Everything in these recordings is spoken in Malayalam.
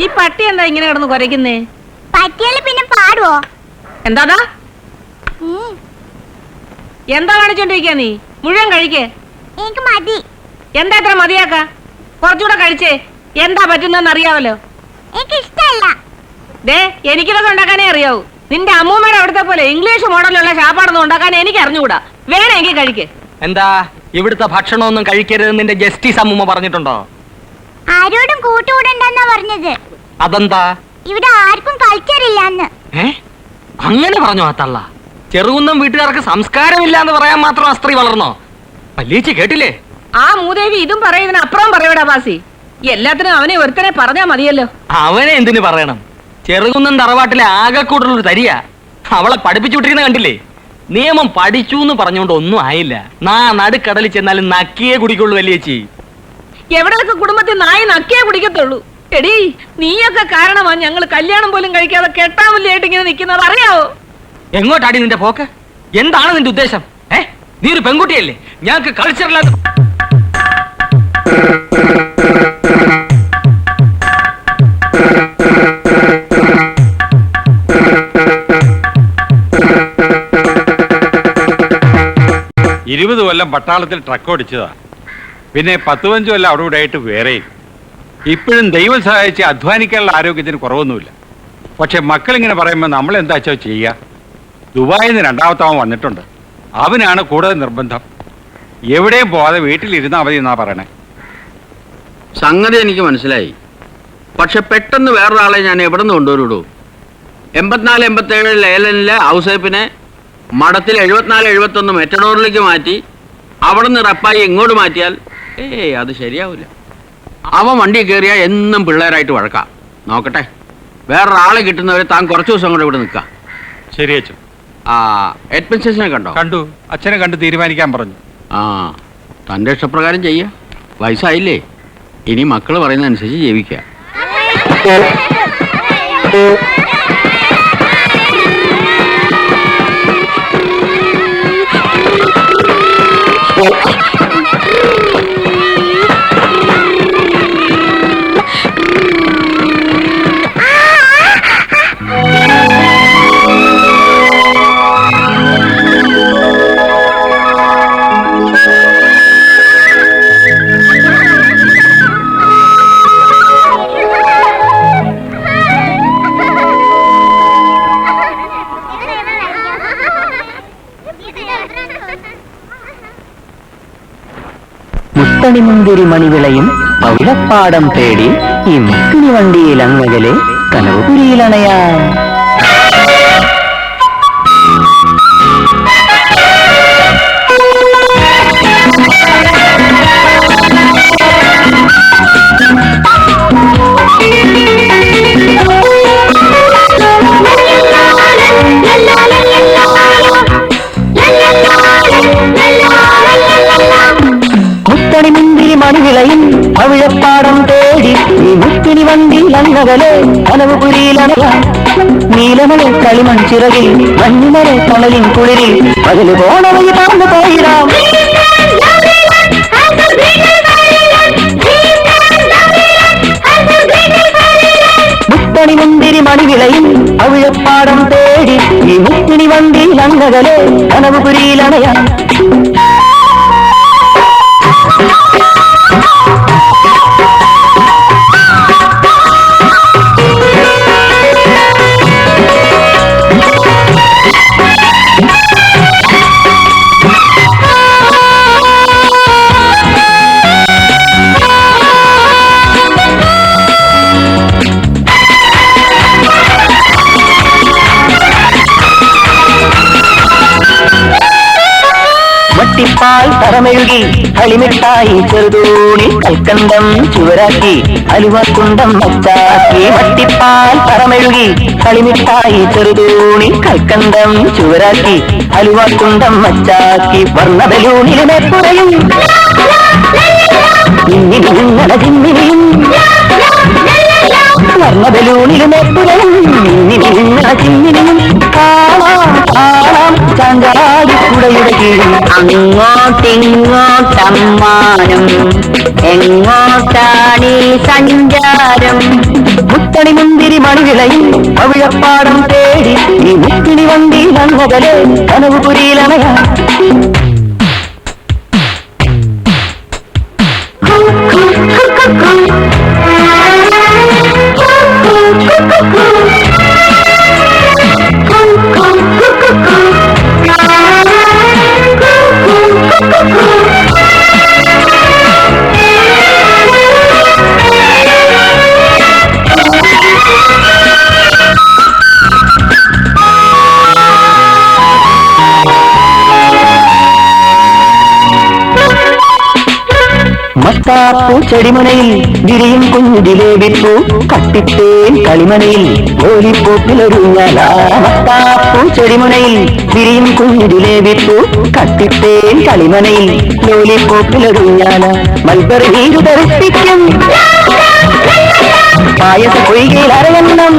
ഈ പട്ടി എന്താ ഇങ്ങനെ കിടന്ന് കുരയ്ക്കുന്നേ? പട്ടിയാല് പിന്നെ പാടുവോ? എന്താ എന്താ കാണിച്ചോണ്ടിരിക്കാ നീ? മുഴുവൻ കഴിക്കേ. എനിക്ക് മതി. എന്താ ഇത്ര മതിയാക്ക? കുറച്ചുകൂടെ കഴിച്ചേ. എന്താ പറ്റുന്നതെന്ന് അറിയാവല്ലോ. എനിക്ക് ഇഷ്ടമല്ല. ദേ, എനിക്കിതൊക്കെ ഉണ്ടാക്കാനേ അറിയാവൂ. നിന്റെ അമ്മൂമ്മയുടെ അവിടുത്തെ പോലെ ഇംഗ്ലീഷ് മോഡലുള്ള ശാപ്പാടൊന്നും ഉണ്ടാക്കാൻ എനിക്ക് അറിഞ്ഞുകൂടാ. വേണമെങ്കിൽ കഴിക്കേ. എന്താ ഇവിടുത്തെ ഭക്ഷണമൊന്നും കഴിക്കരുത് നിന്റെ ജസ്റ്റിസ് അമ്മൂമ്മ പറഞ്ഞിട്ടുണ്ടോ? ആരോടും കൂട്ടുകൂടണ്ടെന്നാ പറഞ്ഞത്. അതെന്താ? ഇവിടെ ആർക്കും കൾച്ചറില്ലാന്ന്. അങ്ങനെ പറഞ്ഞോ ആ തള്ള? ചെറുകുന്നം വീട്ടുകാർക്ക് സംസ്കാരമില്ല എന്ന് പറയാൻ മാത്രം ആ സ്ത്രീ വളർന്നോ? വല്യേച്ചി കേട്ടില്ലേ? ആ മൂദേവി ഇതും പറയുന്നതിന് അപ്പുറം പറയൂടാ ബാസി. എല്ലാത്തിനും അവനെ ഒരുത്തനെ പറഞ്ഞാ മതിയല്ലോ. അവനെ എന്തിനു പറയണം? ചെറുകുന്നം തറവാട്ടിലെ ആകെക്കൂടുള്ളൊരു തരിയാ. അവളെ പഠിപ്പിച്ചു വിട്ടിരുന്ന കണ്ടില്ലേ? നിയമം പഠിച്ചു എന്ന് പറഞ്ഞുകൊണ്ട് ഒന്നും ആയില്ല. നടുക്കടലിൽ ചെന്നാലും നക്കിയേ കുടിക്കുള്ളൂ വല്യേച്ചി. എവിടെയൊക്കെ കുടുംബത്തിൽ നായി നക്കിയേ കുടിക്കത്തുള്ളൂ. എടീ, നീയൊക്കെ കാരണമാ ഞങ്ങൾ കല്യാണം പോലും കഴിക്കാതെ കെട്ടാമുല്ലായിട്ട് ഇങ്ങനെ നിൽക്കുന്നത്, അറിയാവോ? എങ്ങോട്ടാടി നിന്റെ പോക്ക്? എന്താണ് നിന്റെ ഉദ്ദേശം? നീ ഒരു പെൺകുട്ടിയല്ലേ? ഞങ്ങൾക്ക് കൾച്ചറില്ലാത്ത ഇരുപത് കൊല്ലം പട്ടാളത്തിൽ ട്രക്ക് ഓടിച്ചതാ. പിന്നെ 10-15 കൊല്ലം അവിടെ ഇവിടെ ആയിട്ട് വേറെയും. ഇപ്പോഴും ദൈവം സഹായിച്ച് അധ്വാനിക്കാനുള്ള ആരോഗ്യത്തിന് കുറവൊന്നുമില്ല. പക്ഷെ മക്കളിങ്ങനെ പറയുമ്പോൾ നമ്മൾ എന്താ വെച്ചാൽ ചെയ്യുക? ദുബായിൽ നിന്ന് രണ്ടാമത്തവൻ വന്നിട്ടുണ്ട്. അവനാണ് കൂടുതൽ നിർബന്ധം. എവിടെയും പോവാതെ വീട്ടിലിരുന്നാൽ മതി എന്നാ പറയണേ. സംഗതി എനിക്ക് മനസ്സിലായി. പക്ഷെ പെട്ടെന്ന് വേറൊരാളെ ഞാൻ എവിടെ നിന്ന് കൊണ്ടുവരുള്ളൂ? 84-87 ലേലനിലെ ഔസേപ്പിനെ മഠത്തിൽ 74-71 മെറ്റഡോറിലേക്ക് മാറ്റി അവിടെ നിന്ന് റപ്പായി എങ്ങോട്ട് മാറ്റിയാൽ അത് ശരിയാവില്ല. അവൻ വണ്ടി കയറിയാൽ എന്നും പിള്ളേരായിട്ട് വഴക്കാം. നോക്കട്ടെ, വേറൊരാളെ കിട്ടുന്നവരെ താൻ കുറച്ച് ദിവസം കൂടെ ഇവിടെ നിൽക്കാം. ശരി അച്ഛൻ. അഡ്മിനിസ്ട്രേഷനെ കണ്ടോ? കണ്ടു. അച്ഛനെ കണ്ട് തീരുമാനിക്കാൻ പറഞ്ഞു. തൻ്റെ ഇഷ്ടപ്രകാരം ചെയ്യാം. വയസ്സായില്ലേ, ഇനി മക്കൾ പറയുന്നതനുസരിച്ച് ജീവിക്കുക. മുത്തണിമുന്തിരി മണിവിളയും പവിഴപ്പാടം തേടി ഈ മുക്കിനി വണ്ടിയിൽ അങ്ങകലെ കനവുപുരിയിലണയാം. മുത്തണിമുന്തിരി മണിവിളയും പവിഴപ്പാടം തേടി ഈ മുക്കിനി വണ്ടിയിൽ അങ്ങകലെ കനവുപുരിയിലണയാം. നീലമല കളിമൺ ചിറകിൽ മഞ്ഞുമല തണലിൻ കുളിരിൽ പകല് പോണവഴി പറന്നു പോയിടാം. മുത്തണിമുന്തിരി മണിവിളയും പവിഴപ്പാടം തേടി ഈ മുക്കിനി വണ്ടിയിൽ അങ്ങകലെ കനവുപുരിയിലണയാം. വട്ടിപ്പാൽ തറമെഴുകി കളിമിട്ടായി ചെറുതൂണി കൽക്കണ്ടം ചുവരാക്കി അലുവക്കുണ്ടം മച്ചാക്കി. വട്ടിപ്പാൽ തറമെഴുകി കളിമിട്ടായി ചെറുതൂണി കൽക്കണ്ടം ചുവരാക്കി അലുവക്കുണ്ടം മച്ചാക്കി. വർണ്ണബലൂണിലും എപ്പുറയും ഇന്നിനിങ്ങനെ ചിമ്മിനിയും വർണ്ണബലൂണിലും എപ്പുറയും ഇന്നിനിങ്ങനെ ചിമ്മിനിയും കാണാം കാണാം ചാഞ്ചാടി കുടയുടെ കീഴിൽ. അങ്ങോട്ടിങ്ങോട്ടമ്മാനും എങ്ങോട്ടാണീ സഞ്ചാരം? മുത്തണി മുന്തിരി മണിവിളയും പവിഴപ്പാടം തേടി ഈ മുക്കിണി വണ്ടി നന്നകലെ കനവ് പുരിയിലണയാ മത്താപ്പൂ ചെടിമനയിൽ വിരിയും കുഞ്ഞിലെ വിപ്പു കട്ടിത്തേൻ കളിമനയിൽ ഗോലിപ്പോക്കിലൊരുങ്ങല മത്താപ്പൂ ചെടിമനയിൽ വിരിയും കുഞ്ഞിലെ വിപ്പു കട്ടിത്തേൻ കളിമനയിൽ ഗോലിപ്പോക്കിലൊരുങ്ങല മൽബറി നീരു തെറിപ്പിക്കും പായസ പൊയ്കയിൽ അരയണ്ണം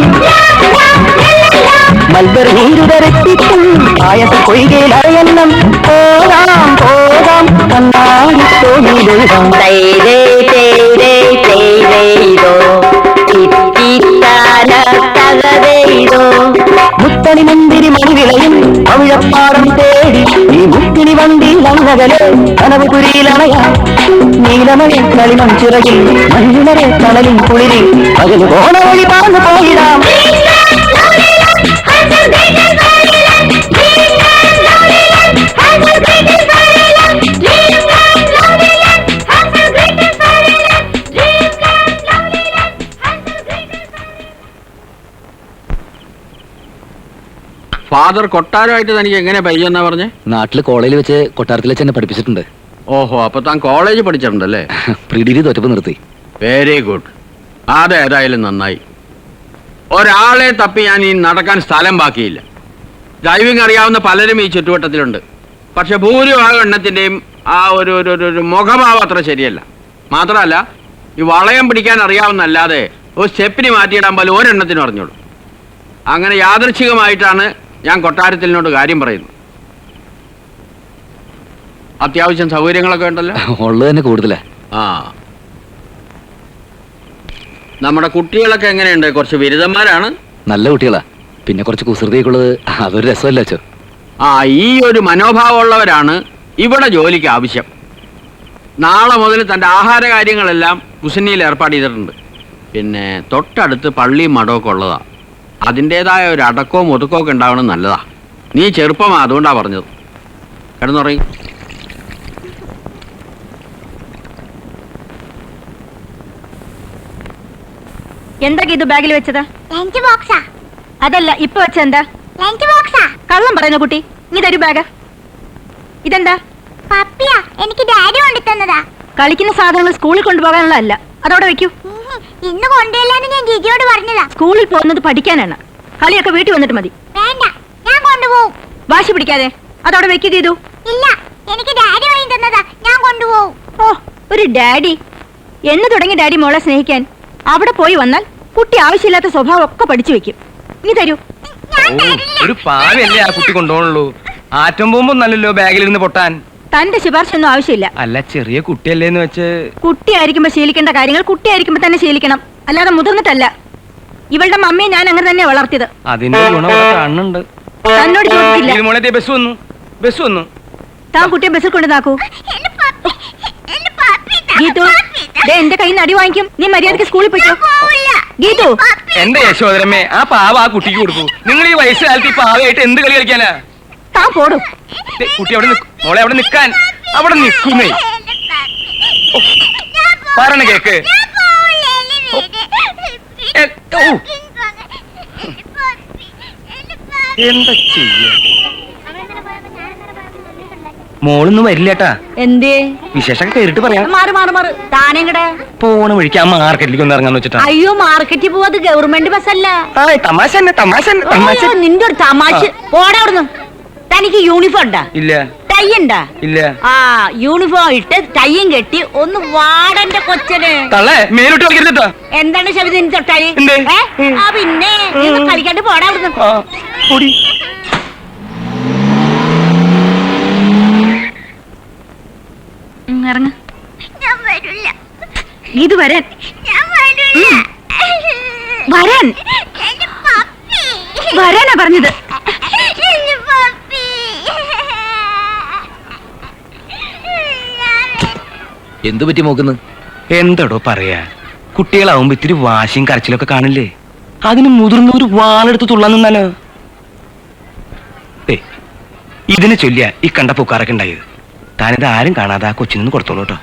മൽബറി നീരു തെറിപ്പിക്കും പായസ പൊയ്കയിൽ അരയണ്ണം പോകാം പോകാം കണ്ണാടി തോന്നിയിലെഴുതാം മുത്തണി മുന്തിരി മണിവിളയും പവിഴപ്പാടം തേടി ഈ മുത്തിനി വണ്ടി നന്നകലെ കനവ് പുരിയിലണയാ നീലമഴ കളിമൺ ചിറകിൽ മഞ്ഞുമരെ തണലിൻ കുളിരിൽ പകല് പോണ വഴി പറന്നു പോയിടാം ഫാദർ കൊട്ടാരമായിട്ട് തനിക്ക് എങ്ങനെ പരിചയം പറഞ്ഞേ? നാട്ടില് കോളേജിൽ വെച്ച് കൊട്ടാരത്തിൽ വെച്ച് എന്നെ പഠിപ്പിച്ചിട്ടുണ്ട്. ഓഹോ, അപ്പൊ താൻ കോളേജ് പഠിച്ചിട്ടുണ്ടല്ലേ? പ്രീ ഡിഗ്രി തോറ്റപ്പ് നിർത്തി. വെരി ഗുഡ്, അതേതായാലും നന്നായി. ഒരാളെ തപ്പി ഞാൻ ഈ നടക്കാൻ സ്ഥലം ബാക്കിയില്ല. ഡ്രൈവിംഗ് അറിയാവുന്ന പലരും ഈ ചുറ്റുവട്ടത്തിലുണ്ട്. പക്ഷെ ഭൂരിഭാഗം എണ്ണത്തിന്റെയും ആ ഒരു മുഖഭാവം അത്ര ശരിയല്ല. മാത്രമല്ല, ഈ വളയം പിടിക്കാൻ അറിയാവുന്നല്ലാതെ ഒരു സ്റ്റെപ്പിന് മാറ്റിയിടാൻ പോലും ഒരെണ്ണത്തിനും അറിഞ്ഞോളൂ. അങ്ങനെ യാദൃച്ഛികമായിട്ടാണ് ഞാൻ കൊട്ടാരത്തിനോട് കാര്യം പറയുന്നത്. അത്യാവശ്യം സൗകര്യങ്ങളൊക്കെ ഉണ്ടല്ലോ? ഉള്ളത് തന്നെ കൂടുതലാ. ആ, നമ്മുടെ കുട്ടികളൊക്കെ എങ്ങനെയുണ്ട്? കുറച്ച് ബിരുദന്മാരാണ്. നല്ല കുട്ടികളാ, പിന്നെ കുറച്ച് കുസൃതിയൊക്കെയുള്ളത്. അതൊരു രസമല്ല അച്ഛോ. ആ, ഈ ഒരു മനോഭാവമുള്ളവരാണ് ഇവിടെ ജോലിക്ക് ആവശ്യം. നാളെ മുതൽ തൻ്റെ ആഹാര കാര്യങ്ങളെല്ലാം കുസിനിയിൽ ഏർപ്പാട് ചെയ്തിട്ടുണ്ട്. പിന്നെ തൊട്ടടുത്ത് പള്ളിയും മഠമൊക്കെ ഉള്ളതാ. അതിൻ്റെതായ ഒരു അടക്കവും ഒതുക്കവും ഒക്കെ ഉണ്ടാവണം, നല്ലതാ. നീ ചെറുപ്പമാ, അതുകൊണ്ടാ പറഞ്ഞത്. കിടന്നുറങ്ങി. എന്താ ഇത് ബാഗിൽ വെച്ചത്? ലഞ്ച് ബോക്സാ. അതല്ല, ഇപ്പൊ വെച്ചെന്താ? ലഞ്ച് ബോക്സാ. കള്ളം പറയുന്ന കുട്ടി, നീ തരൂ ബാഗ്. ഇതെന്താ? പപ്പിയാ, എനിക്ക് ഡാഡി കൊണ്ടു തന്നതാ. കളിക്കുന്ന സാധനങ്ങൾ സ്കൂളിൽ കൊണ്ടുപോകാനുള്ള അല്ല, അതവിടെ വെക്കൂ. ഇന്ന് കൊണ്ടുവല്ലാന്ന് ഞാൻ ജിജിയോട് പറഞ്ഞതാ. സ്കൂളിൽ പോകുന്നത് പഠിക്കാനാണ്. കളിയൊക്കെ വീട്ടിൽ വന്നിട്ട് മതി. വേണ്ട, ഞാൻ കൊണ്ടുപോകും. വാശി പിടിക്കാതെ അതവിടെ വെക്കുക ചെയ്തു. ഇല്ല, എനിക്ക് ഡാഡി വാങ്ങി തന്നതാ, ഞാൻ കൊണ്ടുപോകും. ഓ, ഒരു ഡാഡി എന്ന് തുടങ്ങി ഡാഡി മോളെ സ്നേഹിക്കാൻ. അവിടെ പോയി വന്നാൽ കുട്ടി ആവശ്യമില്ലാത്ത സ്വഭാവം ഒക്കെ പഠിച്ചു വെക്കും. നീ തരൂ. ഒരു പാവല്ലേ ആ കുട്ടി കൊണ്ടുപോകണുള്ളൂ. ആറ്റം പോകുമ്പോ നല്ലല്ലോ ബാഗിലിരുന്ന് പൊട്ടാൻ. തന്റെ ശുപാർശ ഒന്നും ആവശ്യമില്ല. അല്ല, ചെറിയ കുട്ടിയല്ലേന്ന് വെച്ച്. കുട്ടിയായിരിക്കുമ്പോ ശീലിക്കേണ്ട കാര്യങ്ങൾ കുട്ടിയായിരിക്കുമ്പോ തന്നെ ശീലിക്കണം, അല്ലാതെ മുതിർന്നിട്ടല്ല. ഇവളുടെ മമ്മിയെ ഞാൻ അങ്ങനെ തന്നെ വളർത്തിയത്. അതിന്റെ ഗുണം കാണുന്നുണ്ട്. തന്നോട് ചോദിച്ചില്ല. മോളെ ബസ് വന്നു. താൻ കുട്ടിയെ ബസ്സിൽ കൊണ്ടുവന്നാക്കൂ. ഗീതു, എന്റെ കയ്യിൽ നിന്ന് അടി വാങ്ങിക്കും. നീ മര്യാദക്ക് സ്കൂളിൽ പോയിക്കോ. ഗീതു, എന്റെ യശോദരമ്മേ, ആ പാവ ആ കുട്ടിക്ക് കൊടുക്കൂ. നിങ്ങൾ ഈ വയസ്സുകാലത്ത് ഈ പാവയായിട്ട് എന്ത് കളി കളിക്കാനാ? താൻ പോടും. കുട്ടി അവിടെ മോളെ അവിടെ നിൽക്കാൻ. അവിടെ നിൽക്കുന്നേ. പറഞ്ഞ കേക്ക്. എന്താ ചെയ്യ? മോളൊന്നും വരില്ലേട്ടാ. എന്തേ? വിശേഷം കേറിട്ട് പറയാം. മാറി മാറി മാറി. താനെങ്ങടെ പോണ വഴിക്ക് ആ മാർക്കറ്റിലേക്ക് ഒന്ന് ഇറങ്ങാന്ന് വെച്ചിട്ടാ. അയ്യോ, മാർക്കറ്റിൽ പോവാത് ഗവൺമെന്റ് ബസ്സല്ല. തമാശ നിന്റെ ഒരു തമാശ. പോടാ അവിടുന്ന്. തനിക്ക് യൂണിഫോം ഉണ്ടാ? ഇല്ല. ടൈ ഉണ്ടാ? ഇല്ല. ആ, യൂണിഫോം ഇട്ട് ടൈയും കെട്ടി ഒന്ന് വാടന്റെ കൊച്ചന്. തള്ളേ, മേലോട്ട് കളിക്കരുതട്ടോ. എന്താണ് ശബരി നിന്റെ തൊട്ടായി? ആ, പിന്നെ കളിക്കാണ്ട് പോടാ അവിടുന്ന്. ഇറങ്ങ. ഞാൻ വരില്ല. ഇത് വരാൻ. ഞാൻ വരില്ല. വരാൻ വരാനാ പറഞ്ഞത്. എന്തു പറ്റി നോക്കുന്നു? എന്തടോ പറയാ, കുട്ടികളാവുമ്പോ ഇത്തിരി വാശിയും കരച്ചിലൊക്കെ കാണില്ലേ? അതിന് മുതിർന്നൊരു വാളെടുത്ത് തുള്ളാൻ നിന്നാലോ? ഇതിനെ ചൊല്ലിയ ഈ കണ്ട പൂക്കാറൊക്കെ ഉണ്ടായത്. താനിത് ആരും കാണാതെ ആ കൊച്ചിനൊന്ന് കൊടുത്തോളൂ കേട്ടോ.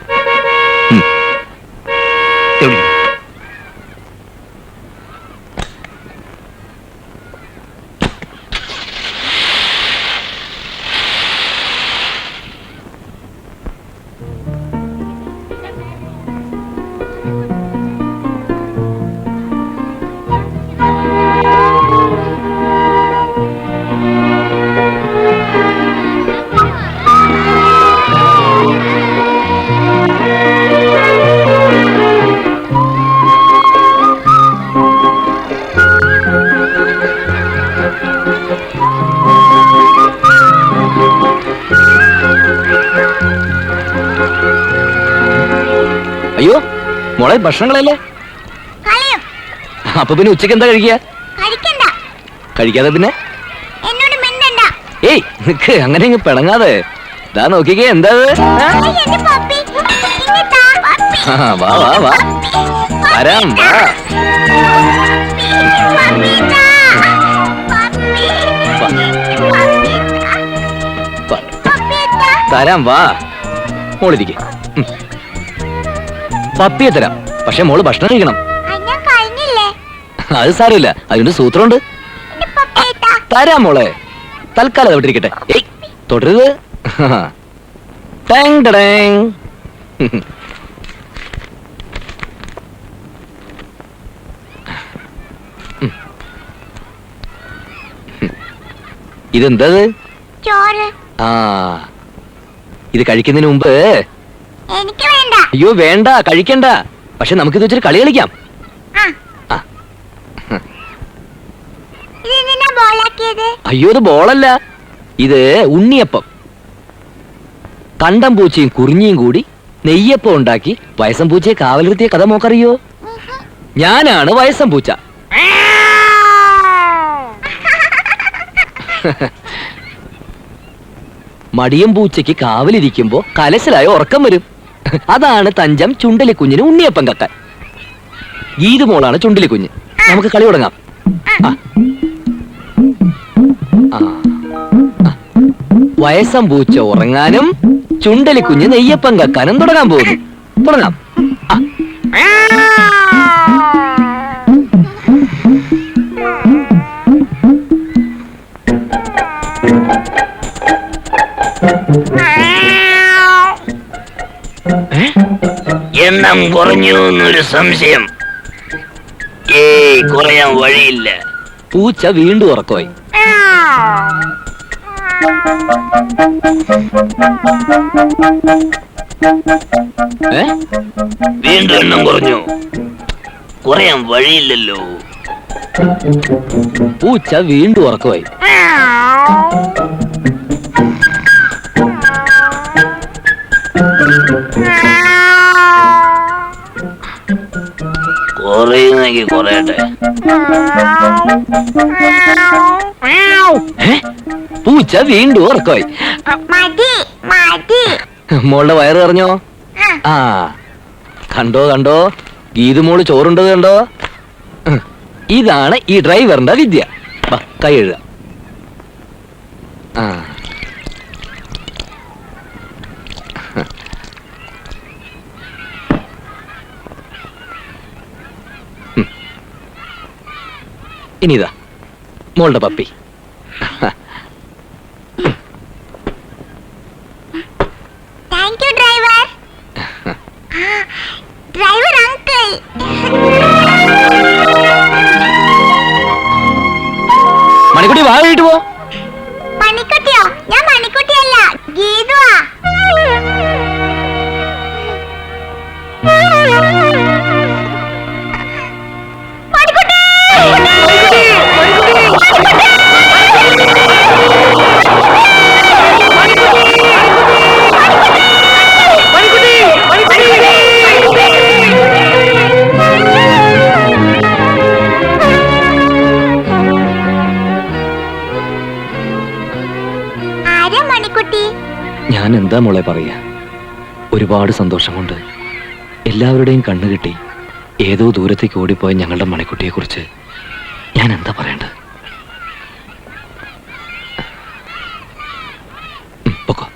അയ്യോ മോളെ, ഭക്ഷണങ്ങളല്ലേ? കളയും. അപ്പൊ പിന്നെ ഉച്ചക്ക് എന്താ കഴിക്കുക? കഴിക്കണ്ട. കഴിക്കാതെ പിന്നെ? എന്നോട് മിണ്ടണ്ട. ഏയ് നിക്ക്, അങ്ങനെ ഇങ്ങ് പിണങ്ങാതെ. ഇതാ നോക്കിക്കേ, എന്താ ഇത്? എന്റെ പപ്പി. ഇങ്ങ് താ, പപ്പി. വാ വാ വാ, വരാം വാ. പപ്പി താ. പപ്പി. വാ. വാ. പപ്പി താ. തരാം വാ. മോളിരിക്കെ. പപ്പിയെ തരാം, പക്ഷെ മോള് ഭക്ഷണം കഴിക്കണം. ഞാൻ കഴിഞ്ഞില്ലേ? അത് സാരമില്ല, അതിന്റെ സൂത്രമുണ്ട്. എന്റെ പപ്പി താ. തരാം മോളെ, തൽക്കാലം അത് വിട്ടിരിക്കട്ടെ. ഏയ് തുടരുത്. ടാങ് ടടാങ്. ഇതെന്തത്? ചോറ്. ആ, ഇത് കഴിക്കുന്നതിന് മുമ്പ്. എനിക്ക് വേണ്ട. അയ്യോ വേണ്ട, കഴിക്കണ്ട. പക്ഷെ നമുക്കിത് വെച്ചൊരു കളി കളിക്കാം. ആ. ഇതെന്തിനാ ബോളാക്കിയത്? അയ്യോ ഇത് ബോളല്ല, ഇത് ഉണ്ണിയപ്പം. കണ്ടം പൂച്ചയും കുറിഞ്ഞിയും കൂടി നെയ്യപ്പം ഉണ്ടാക്കി വയസ്സം പൂച്ചയെ കാവലിർത്തിയ കഥ മോക്കറിയോ? ഞാനാണ് വയസ്സം പൂച്ച. മടിയം പൂച്ചയ്ക്ക് കാവലിരിക്കുമ്പോ കലശലായ ഉറക്കം വരും. അതാണ് തഞ്ചം ചുണ്ടലി കുഞ്ഞിന് ഉണ്ണിയപ്പം കക്കാൻ. ഗീതുമോളാണ് ചുണ്ടലി കുഞ്ഞ്. നമുക്ക് കളി തുടങ്ങാം. ആ. ആ. വയസ്സം പൂച്ച ഉറങ്ങാനും ചുണ്ടലി കുഞ്ഞ് നെയ്യപ്പം കക്കാനും തുടങ്ങാൻ പോകുന്നു. തുടങ്ങാം. ആ. എണ്ണം കുറഞ്ഞു എന്നൊരു സംശയം. കുറയാൻ വഴിയില്ല. പൂച്ച വീണ്ടും ഉറക്കമായി. വീണ്ടും എണ്ണം കുറഞ്ഞു. കുറയാൻ വഴിയില്ലല്ലോ. പൂച്ച വീണ്ടും ഉറക്കമായി. കുറയുന്നെങ്കിൽ കുറയട്ടെ. പൂച്ച വീണ്ടും ഉറക്കമായി. മതി മതി. മോളുടെ വയറ് അറിഞ്ഞോ? ആ കണ്ടോ കണ്ടോ, ഗീതുമോള് ചോറുണ്ടത് കണ്ടോ? ഇതാണ് ഈ ഡ്രൈവറിന്റെ വിദ്യ. കൈ എഴുതാം. ആ ഇനിതാ മോളുടെ puppy. Thank you driver. Driver uncle. Manikutty വാ കഴിഞ്ഞിട്ട് പോ. മണിക്കുട്ടിയോ? ഞാൻ മണിക്കുട്ടിയല്ല, ഗീതുവാ. എന്താ മോളെ പറയാ? ഒരുപാട് സന്തോഷം കൊണ്ട് എല്ലാവരുടെയും കണ്ണുകിട്ടി ഏതോ ദൂരത്തേക്ക് ഓടിപ്പോയ ഞങ്ങളുടെ മണിക്കുട്ടിയെ കുറിച്ച് ഞാൻ എന്താ പറയേണ്ടത്? പൊക്കോ.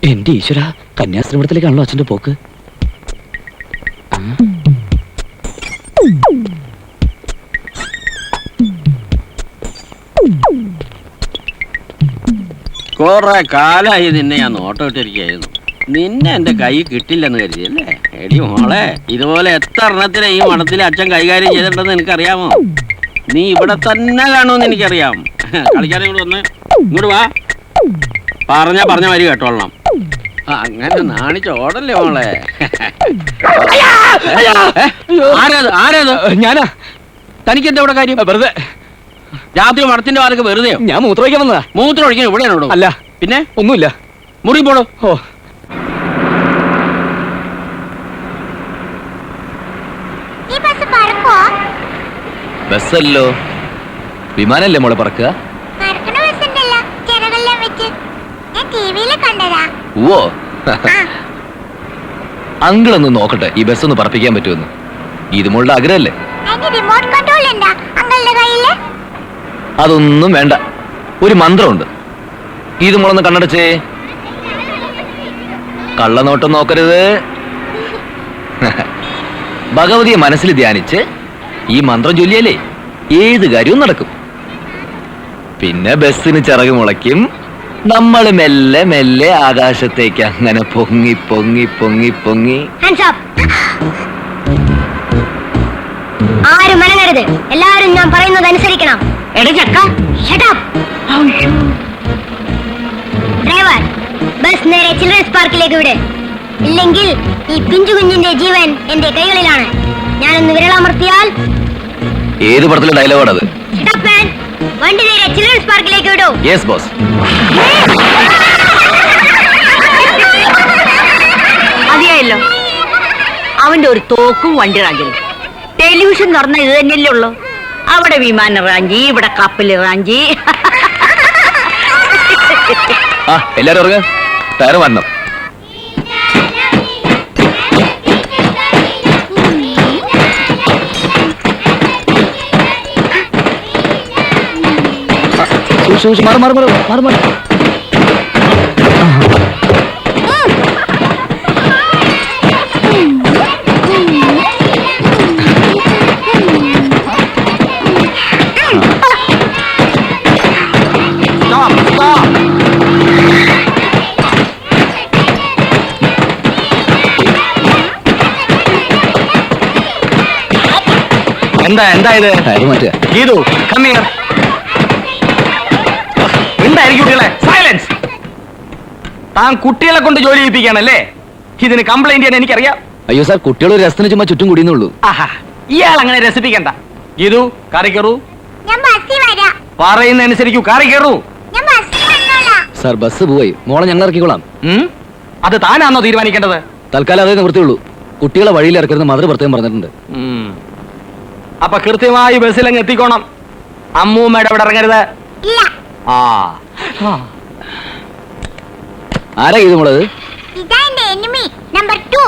എന്റെ ഈശ്വര, കന്യാശ്രമത്തിലേക്കാണല്ലോ അച്ഛന്റെ പോക്ക്. കുറെ കാലായി നിന്നെ ഞാൻ നോട്ടം ഇട്ടിരിക്കുകയായിരുന്നു. നിന്നെ എന്റെ കൈ കിട്ടില്ലെന്ന് കരുതിയല്ലേ? എടി മോളെ, ഇതുപോലെ എത്ര എണ്ണത്തിനെ ഈ മഠത്തിലെ അച്ഛൻ കൈകാര്യം ചെയ്തിട്ടുണ്ടെന്ന് എനിക്കറിയാമോ? നീ ഇവിടെ തന്നെ കാണുമെന്ന് എനിക്കറിയാം. കളിക്കാരെ ഇങ്ങോട്ട് വന്ന് ഇങ്ങോട്ട് വാ. പറഞ്ഞ വരി കേട്ടോളണം. അങ്ങനെ നാണിച്ചോടല്ലേ മോളെ. ആരേത്? ഞാനാ. തനിക്ക് എന്താ ഇവിടെ കാര്യം? വെറുതെ രാത്രി മഠത്തിന്റെ വാരൊക്കെ വെറുതെയോ? ഞാൻ മൂത്രമൊഴിക്കാൻ വന്നതാ. മൂത്രം ഒഴിക്കാൻ ഇവിടെയാണോ? അല്ല. പിന്നെ ഒന്നുമില്ല. മുറി പോടോ. ഓ, ഈ ബസ് പറക്കോ? ബസ്സല്ലോ, വിമാനല്ലേ മോളെ പറക്കുക? പറക്കണ ബസ് ഉണ്ടല്ലോ ചിറകെല്ലാം വെച്ച്. ഞാൻ ടിവിയില് കണ്ടതാ. ഓ, അങ്കിളൊന്ന് നോക്കട്ടെ ഈ ബസ് ഒന്ന് പറപ്പിക്കാൻ പറ്റുമെന്ന്. ഇത് മോളുടെ ആഗ്രഹമല്ലേ? അതിന് റിമോട്ട് കൺട്രോൾ ഉണ്ടാ അങ്കളുടെ കയ്യില്? അതൊന്നും വേണ്ട, ഒരു മന്ത്രമുണ്ട്. ഇത് മോളൊന്ന് കണ്ണടച്ചേ. കള്ളനോട്ടം നോക്കരുത്. ഭഗവതിയെ മനസ്സിൽ ധ്യാനിച്ച് ഈ മന്ത്രം ചൊല്ലിയാലേ ഏത് കാര്യവും നടക്കും. പിന്നെ ബസ്സിന് ചിറക് മുളയ്ക്കും. നമ്മൾ മെല്ലെ മെല്ലെ ആകാശത്തേക്ക് അങ്ങനെ പൊങ്ങി പൊങ്ങി പൊങ്ങി പൊങ്ങി. ആരും മനങ്ങരുത്, എല്ലാരും ഞാൻ പറയുന്നത് അനുസരിക്കണം. ഡ്രൈവർ, ബസ് നേരെ ചിൽഡ്രൻസ് പാർക്കിലേക്ക് വിട്. ഇല്ലെങ്കിൽ ഈ പിഞ്ചു കുഞ്ഞിന്റെ ജീവൻ എന്റെ കൈകളിലാണ്. ഞാനൊന്ന് വിരളമർത്തിയാൽ. ഏത് പടത്തിലെ ഡയലോഗാണത്? വണ്ടി നേരെ ചിൽഡ്രൻസ് പാർക്കിലേക്ക് വിടൂ. Yes boss. മതിയായല്ലോ. അവന്റെ ഒരു തോക്കും വണ്ടി റാഞ്ചിലും. ടെലിവിഷൻ എന്ന് പറഞ്ഞാൽ ഇത് തന്നെയല്ലേ ഉള്ളു. അവിടെ വിമാന റാഞ്ചി, ഇവിടെ കപ്പല് റാഞ്ചി. ആ, എല്ലാരും ഇറങ്ങ. ടയർ വരണം. മാറി മാറി മാറി മാറി മാറി. എന്താ ഇത്? Geethu, come here. എന്തായിരിക്കും കുട്ടികളെ? സൈലൻസ്. താൻ കുട്ടികളെ കൊണ്ട് ജോലി ചെയ്യിപ്പിക്കാണല്ലേ? ഇതിന് കംപ്ലൈന്റ് ചെയ്യാൻ എനിക്കറിയാം. അയ്യോ സാർ, കുട്ടികൾ ഒരു രസത്തിന് ചുമ്മാ ചുറ്റും കുടിയുന്നുള്ളൂ. ആഹാ, ഇയാൾ അങ്ങനെ രസിപ്പിക്കണ്ട. ഗീതു, കാറി കയറൂ. ഞാൻ ബസ്സിൽ വരാം. പറയുന്ന അനുസരിക്കൂ, കാറി കയറൂ. ഞാൻ ബസ്സിൽ വന്നോളാം. സാർ, ബസ് പോയി. മോളെ ഞങ്ങൾ ഇറക്കിക്കോളാം. അത് താനാണോ തീരുമാനിക്കേണ്ടത്? തൽക്കാലം അതേ നിവൃത്തിയുള്ളൂ. കുട്ടികളെ വഴിയിൽ ഇറക്കരുത് മധുര പ്രത്യേകം പറഞ്ഞിട്ടുണ്ട്. അപ്പൊ കൃത്യമായി ബസ്സിലങ്ങ് എത്തിക്കോണം. അമ്മൂമ്മയുടെ അവിടെ ഇറങ്ങരുത്. ഇല്ല. ആരാ ഇത് മോളത്? ഇതാ എന്റെ എനിമി നമ്പർ 2.